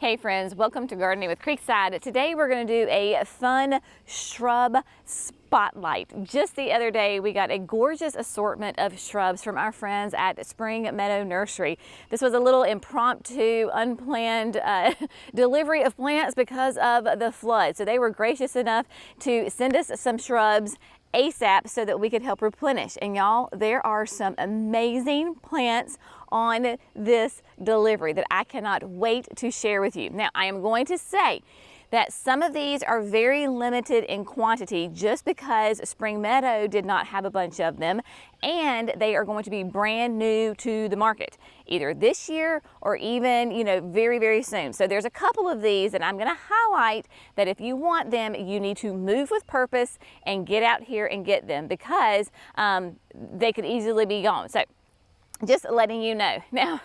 Hey friends, welcome to Gardening with Creekside. Today we're going to do a fun shrub spotlight. Just the other day we got a gorgeous assortment of shrubs from our friends at Spring Meadow Nursery. This was a little impromptu, unplanned delivery of plants because of the flood. So they were gracious enough to send us some shrubs ASAP so that we could help replenish. And y'all, there are some amazing plants on this delivery that I cannot wait to share with you. Now, I am going to say that some of these are very limited in quantity just because Spring Meadow did not have a bunch of them, and they are going to be brand new to the market, either this year or even, very, very soon. So there's a couple of these that I'm going to highlight that if you want them, you need to move with purpose and get out here and get them because they could easily be gone. So just letting you know. Now,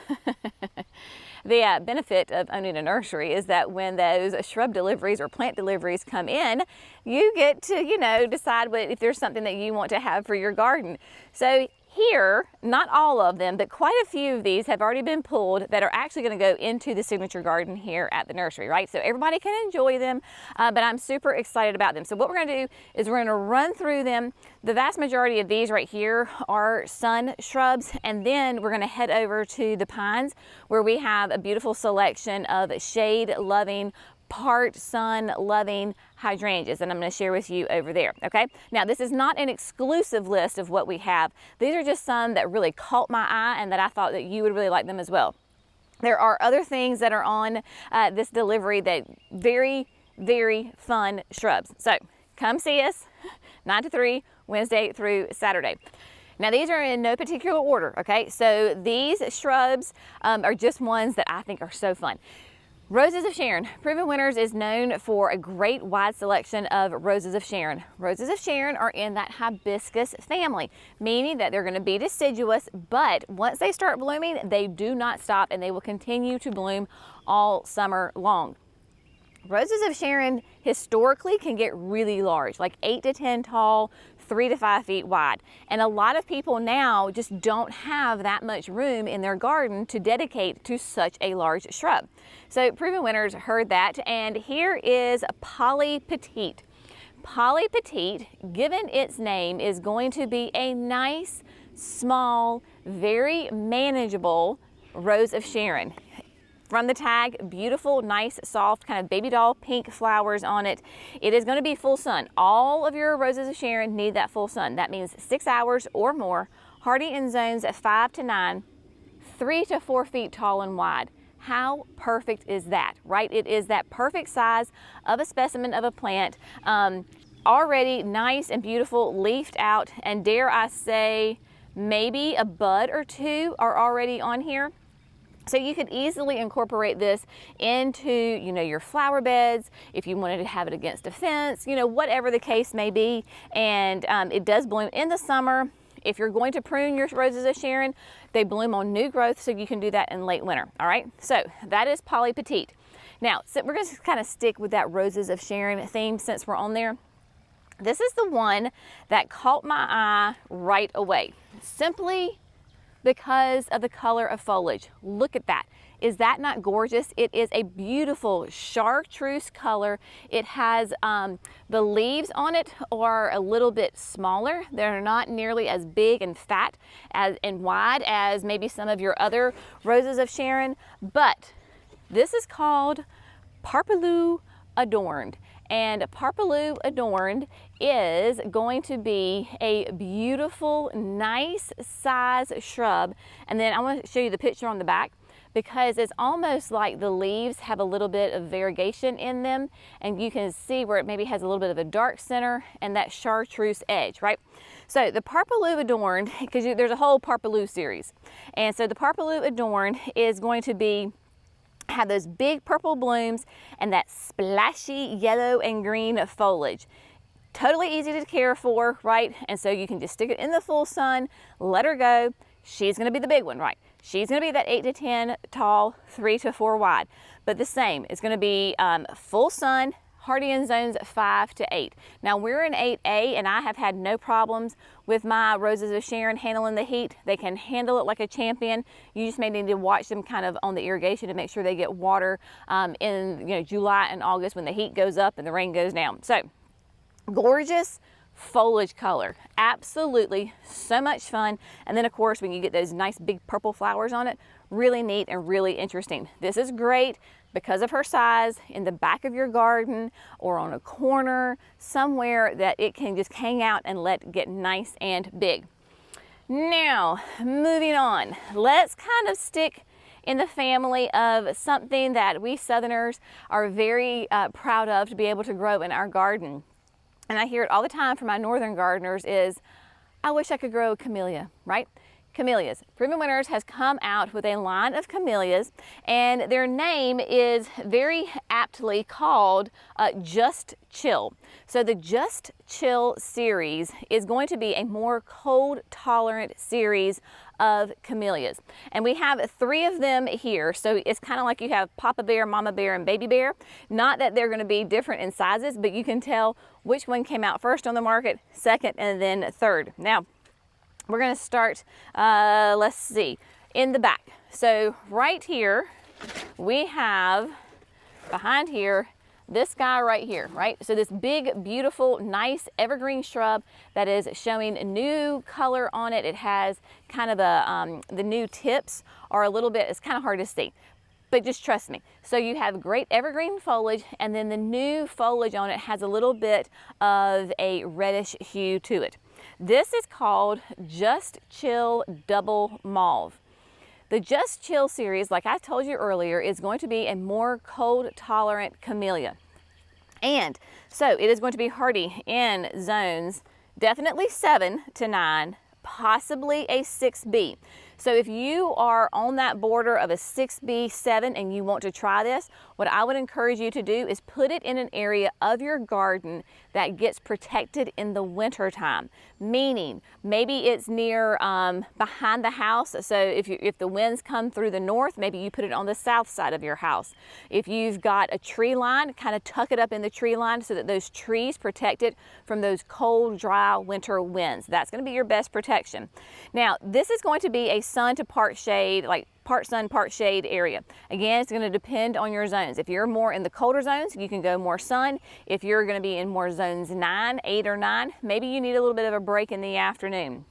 the benefit of owning a nursery is that when those shrub deliveries or plant deliveries come in, you get to, decide if there's something that you want to have for your garden. So here, not all of them, but quite a few of these have already been pulled that are actually going to go into the signature garden here at the nursery, right? So everybody can enjoy them, but I'm super excited about them. So what we're going to do is we're going to run through them. The vast majority of these right here are sun shrubs, and then we're going to head over to the pines where we have a beautiful selection of shade-loving, part sun-loving hydrangeas, and I'm going to share with you over there, okay? Now, this is not an exclusive list of what we have. These are just some that really caught my eye and that I thought that you would really like them as well. There are other things that are on this delivery that very, very fun shrubs. So come see us 9 to 3, Wednesday through Saturday. Now, these are in no particular order, okay? So these shrubs are just ones that I think are so fun. Roses of Sharon. Proven Winners is known for a great wide selection of Roses of Sharon. Roses of Sharon are in that hibiscus family, meaning that they're going to be deciduous, but once they start blooming, they do not stop and they will continue to bloom all summer long. Roses of Sharon historically can get really large, like 8 to 10 tall, 3 to 5 feet wide. And a lot of people now just don't have that much room in their garden to dedicate to such a large shrub. So Proven Winners heard that, and here is Polly Petite. Polly Petite, given its name, is going to be a nice, small, very manageable Rose of Sharon. From the tag, beautiful, nice, soft, kind of baby doll pink flowers on it. It is going to be full sun. All of your Roses of Sharon need that full sun. That means 6 hours or more, hardy in zones at 5 to 9, 3 to 4 feet tall and wide. How perfect is that, right? It is that perfect size of a specimen of a plant, already nice and beautiful, leafed out, and dare I say, maybe a bud or two are already on here. So you could easily incorporate this into, your flower beds, if you wanted to have it against a fence, whatever the case may be. And it does bloom in the summer. If you're going to prune your Roses of Sharon, they bloom on new growth, so you can do that in late winter, all right? So that is Polly Petite. Now, so we're going to kind of stick with that Roses of Sharon theme since we're on there. This is the one that caught my eye right away, simply because of the color of foliage. Look at that. Is that not gorgeous? It is a beautiful chartreuse color. It has the leaves on it are a little bit smaller. They're not nearly as big and fat and wide as maybe some of your other Roses of Sharon, but this is called Paraplu Adorned. And Paraplu Adorned is going to be a beautiful, nice size shrub. And then I want to show you the picture on the back because it's almost like the leaves have a little bit of variegation in them. And you can see where it maybe has a little bit of a dark center and that chartreuse edge, right? So the Paraplu Adorned, because there's a whole Paraplu series. And so the Paraplu Adorned is going to have those big purple blooms and that splashy yellow and green foliage. Totally easy to care for, right? And so you can just stick it in the full sun, let her go. She's going to be the big one, right? She's going to be that 8 to 10 tall, 3 to 4 wide. But the same, it's going to be full sun, hardy in zones 5 to 8. Now we're in 8A, and I have had no problems with my roses of Sharon handling the heat. They can handle it like a champion. You just may need to watch them kind of on the irrigation to make sure they get water in July and August when the heat goes up and the rain goes down. So gorgeous foliage color, absolutely so much fun. And then of course when you get those nice big purple flowers on it, really neat and really interesting. This is great because of her size in the back of your garden or on a corner somewhere that it can just hang out and let get nice and big. Now moving on, let's kind of stick in the family of something that we Southerners are very proud of to be able to grow in our garden. And I hear it all the time from my northern gardeners is, I wish I could grow a camellia, right? Camellias. Proven Winners has come out with a line of camellias, and their name is very aptly called Just Chill. So the Just Chill series is going to be a more cold tolerant series of camellias. And we have 3 of them here. So it's kind of like you have Papa Bear, Mama Bear, and Baby Bear. Not that they're going to be different in sizes, but you can tell which one came out first on the market, second, and then third. Now, we're going to start, let's see, in the back. So right here, we have behind here, this guy right here, right? So this big, beautiful, nice evergreen shrub that is showing new color on it. It has kind of the new tips are a little bit, it's kind of hard to see, but just trust me. So you have great evergreen foliage, and then the new foliage on it has a little bit of a reddish hue to it. This is called Just Chill Double Mauve. The Just Chill series, like I told you earlier, is going to be a more cold tolerant camellia. And so it is going to be hardy in zones definitely 7 to 9, possibly a 6B. So if you are on that border of a 6B, 7 and you want to try this, what I would encourage you to do is put it in an area of your garden that gets protected in the winter time. Meaning maybe it's near behind the house. So if the winds come through the north, maybe you put it on the south side of your house. If you've got a tree line, kind of tuck it up in the tree line so that those trees protect it from those cold, dry winter winds. That's going to be your best protection. Now, this is going to be a sun to part shade, like part sun, part shade area. Again, it's going to depend on your zones. If you're more in the colder zones, you can go more sun. If you're going to be in more zones 9, 8, or 9, maybe you need a little bit of a break in the afternoon.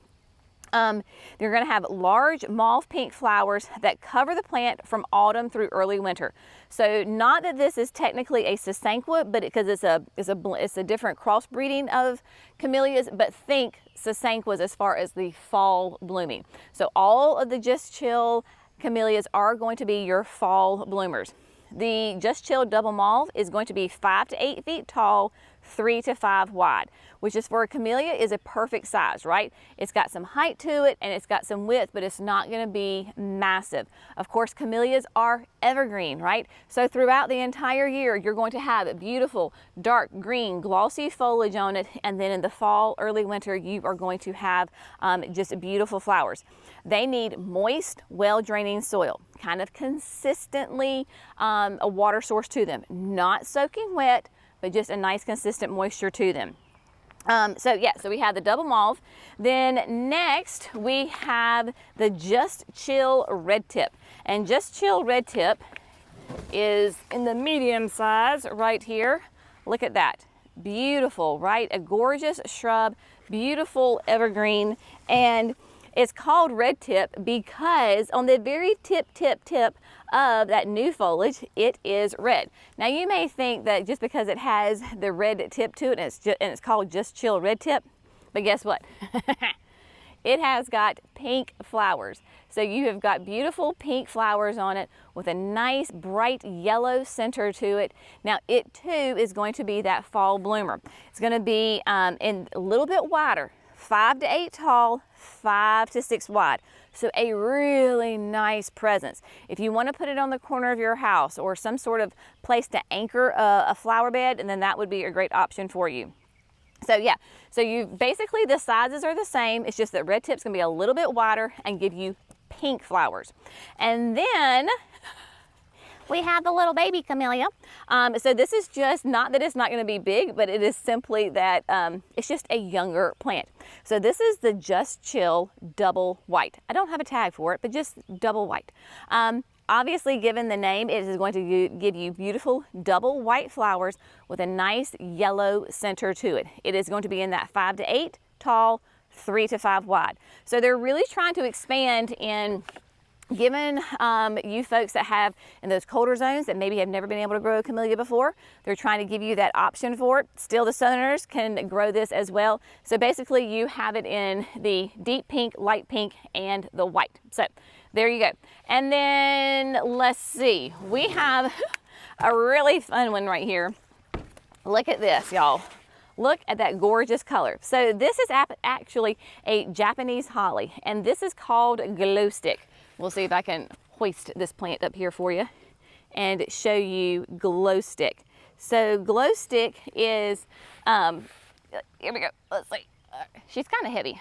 You're going to have large mauve pink flowers that cover the plant from autumn through early winter. So not that this is technically a sasanqua, but because it's a different crossbreeding of camellias, but think sasanquas as far as the fall blooming. So all of the Just Chill camellias are going to be your fall bloomers. The Just Chill Double Mauve is going to be 5 to 8 feet tall, 3 to 5 wide, which is for a camellia is a perfect size, right? It's got some height to it and it's got some width, but it's not going to be massive. Of course, camellias are evergreen, right? So throughout the entire year, you're going to have a beautiful dark green glossy foliage on it, and then in the fall, early winter, you are going to have just beautiful flowers. They need moist, well-draining soil, kind of consistently a water source to them, not soaking wet, but just a nice consistent moisture to them. So we have the Double Mauve. Then next we have the Just Chill Red Tip. And Just Chill Red Tip is in the medium size right here. Look at that. Beautiful, right? A gorgeous shrub, beautiful evergreen. And it's called red tip because on the very tip of that new foliage, it is red. Now you may think that just because it has the red tip to it and it's called Just Chill Red Tip, but guess what? It has got pink flowers. So you have got beautiful pink flowers on it with a nice bright yellow center to it. Now it too is going to be that fall bloomer. It's going to be in a little bit wider, 5 to 8 tall, 5 to 6 wide. So a really nice presence. If you want to put it on the corner of your house or some sort of place to anchor a flower bed, and then that would be a great option for you. So yeah, so you basically the sizes are the same. It's just that red tip's gonna be a little bit wider and give you pink flowers. And then we have the little baby camellia. So this is just not that it's not going to be big, but it is simply that it's just a younger plant. So this is the Just Chill Double White. I don't have a tag for it, but just double white. Obviously, given the name, it is going to give you beautiful double white flowers with a nice yellow center to it. It is going to be in that 5 to 8 tall, 3 to 5 wide. So they're really trying to expand in given you folks that have in those colder zones that maybe have never been able to grow a camellia before. They're trying to give you that option for it. Still, the southerners can grow this as well. So basically you have it in the deep pink, light pink, and the white. So there you go. And then let's see, we have a really fun one right here. Look at this, y'all. Look at that gorgeous color. So this is actually a Japanese holly, and this is called glow stick. We'll see if I can hoist this plant up here for you and show you glow stick. So glow stick is, here we go, let's see. She's kind of heavy.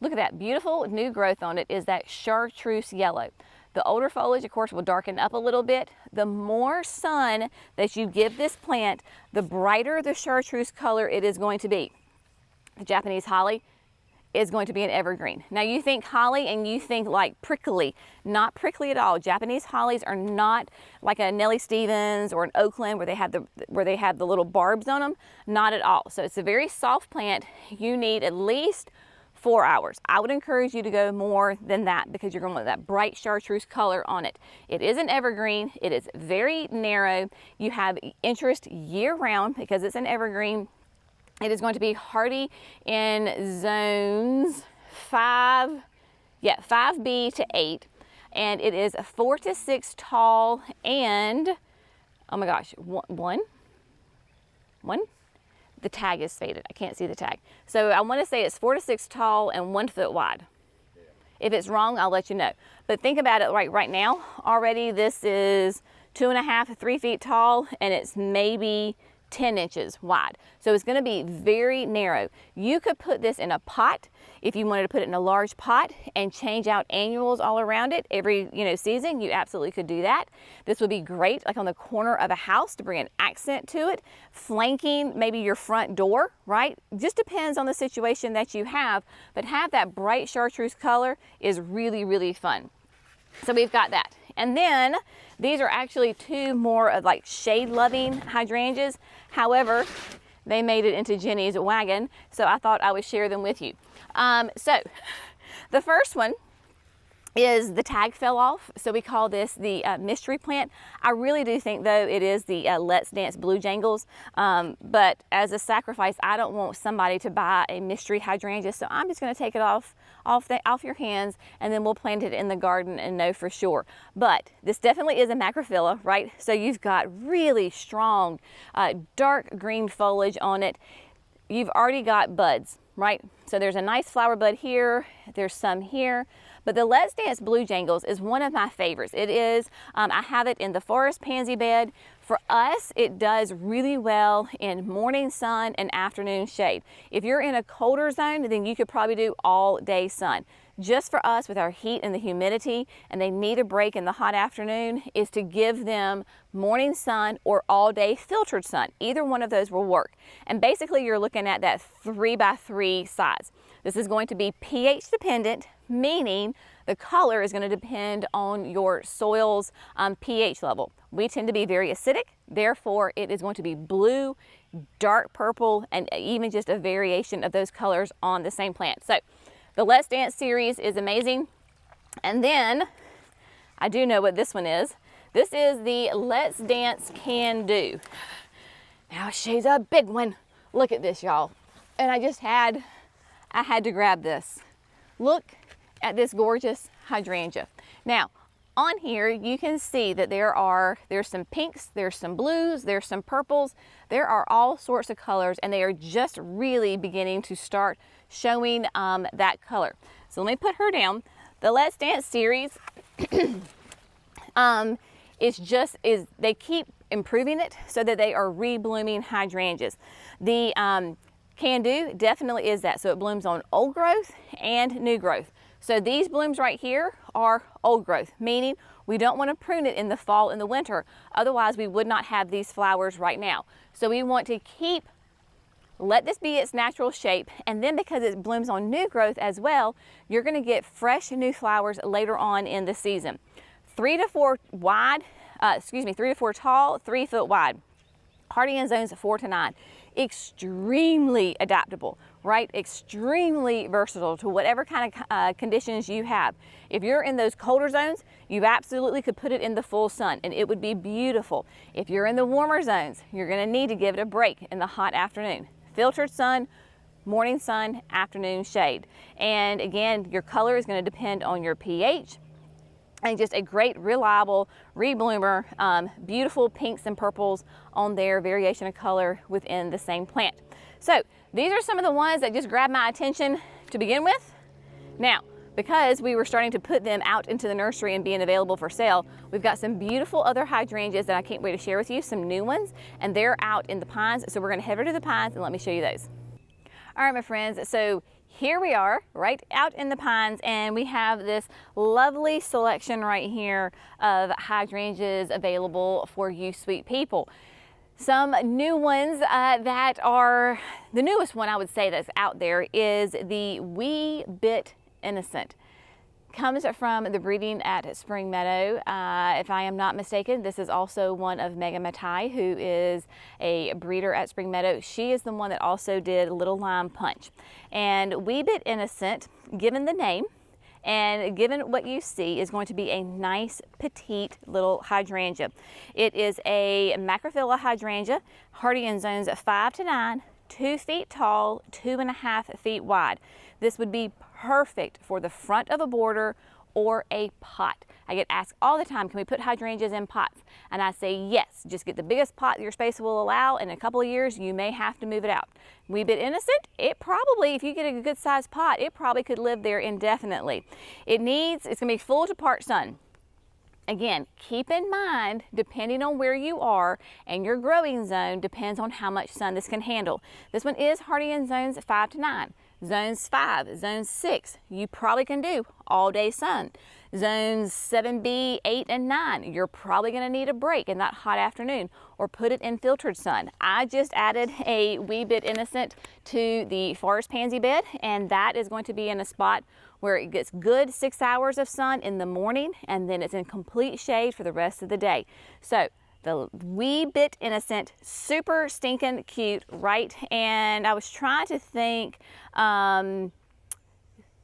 Look at that beautiful new growth on it is that chartreuse yellow. The older foliage, of course, will darken up a little bit. The more sun that you give this plant, the brighter the chartreuse color it is going to be. The Japanese holly is going to be an evergreen. Now you think holly and you think like prickly. Not prickly at all. Japanese hollies are not like a Nellie Stevens or an Oakland where they have the little barbs on them. Not at all. So it's a very soft plant. You need at least 4 hours. I would encourage you to go more than that because you're going to want that bright chartreuse color on it. It is an evergreen. It is very narrow. You have interest year round because it's an evergreen. It is going to be hardy in zones 5B to 8, and it is 4 to 6 tall and, oh my gosh, one? The tag is faded. I can't see the tag. So I want to say it's 4 to 6 tall and 1 foot wide. Yeah. If it's wrong, I'll let you know. But think about it right now. Already this is 2.5 to 3 feet tall, and it's maybe 10 inches wide. So it's going to be very narrow. You could put this in a pot if you wanted to put it in a large pot and change out annuals all around it every season. You absolutely could do that. This would be great like on the corner of a house to bring an accent to it, flanking maybe your front door, right? Just depends on the situation that you have, but have that bright chartreuse color is really, really fun. So we've got that. And then these are actually 2 more of like shade loving hydrangeas. However, they made it into Jenny's wagon, so I thought I would share them with you. So the first one is the tag fell off, so we call this the mystery plant. I really do think though it is the Let's Dance Blue Jangles, but as a sacrifice, I don't want somebody to buy a mystery hydrangea, so I'm just going to take it off your hands, and then we'll plant it in the garden and know for sure. But this definitely is a macrophylla, right? So you've got really strong dark green foliage on it. You've already got buds, right? So there's a nice flower bud here, there's some here. But the Let's Dance Blue Jangles is one of my favorites. It is, I have it in the forest pansy bed. For us, it does really well in morning sun and afternoon shade. If you're in a colder zone, then you could probably do all day sun. Just for us with our heat and the humidity, and they need a break in the hot afternoon, is to give them morning sun or all day filtered sun. Either one of those will work. And basically you're looking at that 3x3 size. This is going to be pH dependent, meaning the color is going to depend on your soil's pH level. We tend to be very acidic, therefore it is going to be blue, dark purple, and even just a variation of those colors on the same plant. So the Let's Dance series is amazing. And then I do know what this one is. This is the Let's Dance Can Do. Now she's a big one. Look at this, y'all. And I had to grab this. Look at this gorgeous hydrangea. Now, on here you can see that there's some pinks, there's some blues, there's some purples. There are all sorts of colors, and they are just really beginning to start showing that color. So let me put her down. The Let's Dance series they keep improving it so that they are reblooming hydrangeas. The Can Do definitely is that. So it blooms on old growth and new growth. So these blooms right here are old growth, meaning We don't want to prune it in the fall and the winter. Otherwise, we would not have these flowers right now. So we want to let this be its natural shape, and then because it blooms on new growth as well, you're going to get fresh new flowers later on in the season. 3 to 4 wide, 3 to 4 tall, 3 foot wide. Hardy in zones 4 to 9. Extremely adaptable, right? Extremely versatile to whatever kind of conditions you have. If you're in those colder zones, you absolutely could put it in the full sun and it would be beautiful. If you're in the warmer zones, you're going to need to give it a break in the hot afternoon. Filtered sun, morning sun, afternoon shade. And again, your color is going to depend on your pH, and just a great, reliable rebloomer, beautiful pinks and purples on their variation of color within the same plant. So these are some of the ones that just grabbed my attention to begin with. Now, because we were starting to put them out into the nursery and being available for sale, we've got some beautiful other hydrangeas that I can't wait to share with you, some new ones, and they're out in the pines. So we're gonna head over to the pines and let me show you those. All right, my friends, so here we are right out in the pines, and we have this lovely selection right here of hydrangeas available for you sweet people. Some new ones that are, the newest one I would say that's out there is the Wee Bit Innocent. Comes from the breeding at Spring Meadow. If I am not mistaken, this is also one of Megan Matai, who is a breeder at Spring Meadow. She is the one that also did Little Lime Punch. And Wee Bit Innocent, given the name and given what you see, is going to be a nice petite little hydrangea. It is a macrophylla hydrangea, hardy in zones 5 to 9, 2 feet tall, 2.5 feet wide. This would be perfect for the front of a border or a pot. I get asked all the time, can we put hydrangeas in pots? And I say yes, just get the biggest pot your space will allow. In a couple of years, you may have to move it out. Wee Bit Innocent, it probably, if you get a good sized pot, it probably could live there indefinitely. It's gonna be full to part sun. Again, keep in mind, depending on where you are and your growing zone depends on how much sun this can handle. This one is hardy in zones 5 to 9. Zones 5, zone 6, you probably can do all day sun. Zones 7B, 8, and 9, you're probably gonna need a break in that hot afternoon or put it in filtered sun. I just added a Wee Bit Innocent to the forest pansy bed, and that is going to be in a spot where it gets good 6 hours of sun in the morning, and then it's in complete shade for the rest of the day. So the Wee Bit Innocent, super stinking cute, right? And I was trying to think,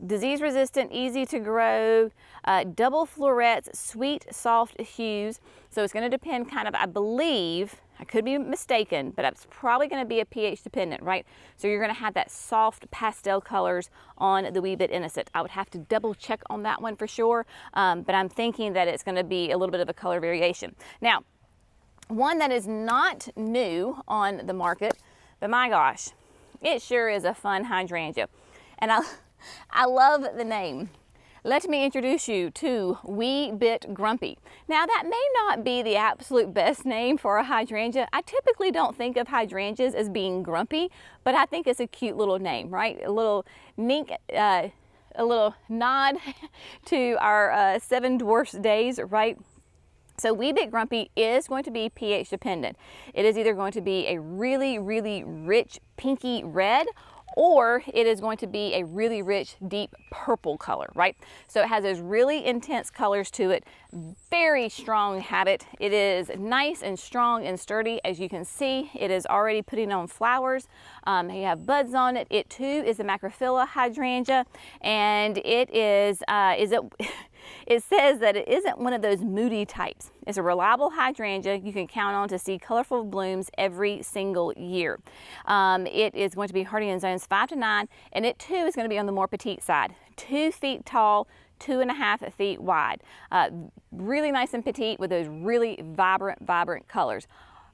disease resistant, easy to grow, double florets, sweet, soft hues. So it's going to depend kind of, I believe, I could be mistaken, but it's probably going to be a pH dependent, right? So you're going to have that soft pastel colors on the Wee Bit Innocent. I would have to double check on that one for sure, but I'm thinking that it's going to be a little bit of a color variation. Now, one that is not new on the market, but my gosh, it sure is a fun hydrangea. And I love the name. Let me introduce you to Wee Bit Grumpy. Now that may not be the absolute best name for a hydrangea. I typically don't think of hydrangeas as being grumpy, but I think it's a cute little name, right? A little a little nod to our 7 Dwarfs days, right? So Wee Bit Grumpy is going to be pH dependent. It is either going to be a really, really rich pinky red, or it is going to be a really rich deep purple color, right? So it has those really intense colors to it, very strong habit. It is nice and strong and sturdy. As you can see, it is already putting on flowers. You have buds on it. It too is a macrophylla hydrangea, and it is it says that it isn't one of those moody types. It's a reliable hydrangea you can count on to see colorful blooms every single year. It is going to be hardy in zones 5 to 9, and it too is going to be on the more petite side. 2 feet tall, 2.5 feet wide. Really nice and petite with those really vibrant colors.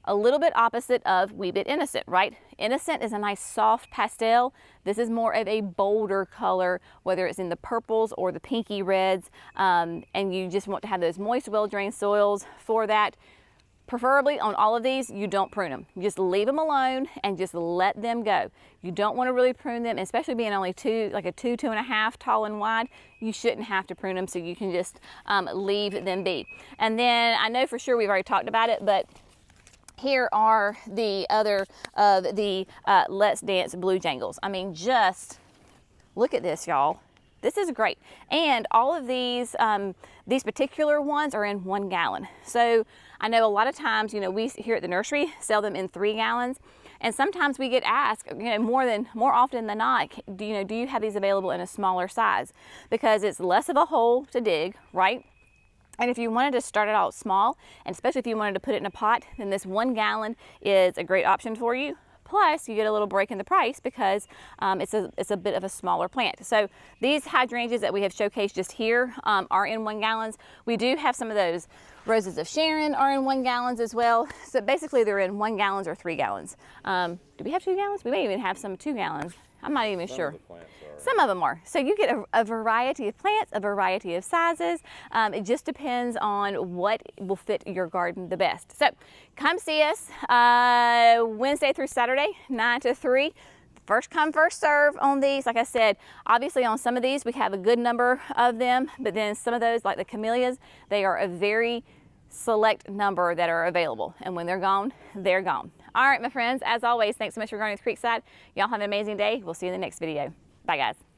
A little bit opposite of Wee Bit Innocent, right? Innocent is a nice soft pastel. This is more of a bolder color, whether it's in the purples or the pinky reds, and you just want to have those moist, well-drained soils for that. Preferably on all of these, you don't prune them. You just leave them alone and just let them go. You don't want to really prune them, especially being only like a 2.5 tall and wide. You shouldn't have to prune them, so you can just leave them be. And then I know for sure we've already talked about it, but here are the other of the Let's Dance Blue Jangles. I mean, just look at this, y'all. This is great. And all of these particular ones are in 1 gallon. So I know a lot of times, you know, we here at the nursery sell them in 3 gallons. And sometimes we get asked, you know, more often than not, do you have these available in a smaller size? Because it's less of a hole to dig, right? And if you wanted to start it out small, and especially if you wanted to put it in a pot, then this 1 gallon is a great option for you. Plus, you get a little break in the price because it's a bit of a smaller plant. So these hydrangeas that we have showcased just here are in 1 gallons. We do have some of those roses of Sharon are in 1 gallons as well. So basically they're in 1 gallons or 3 gallons. Do we have 2 gallons? We may even have some 2 gallons. I'm not even sure. Some of them are. So you get a variety of plants, a variety of sizes. It just depends on what will fit your garden the best. So come see us Wednesday through Saturday, 9 to 3. First come, first serve on these. Like I said, obviously on some of these we have a good number of them, but then some of those, like the camellias, they are a very select number that are available. And when they're gone, they're gone. All right, my friends, as always, thanks so much for gardening with Creekside. Y'all have an amazing day. We'll see you in the next video. Bye, guys.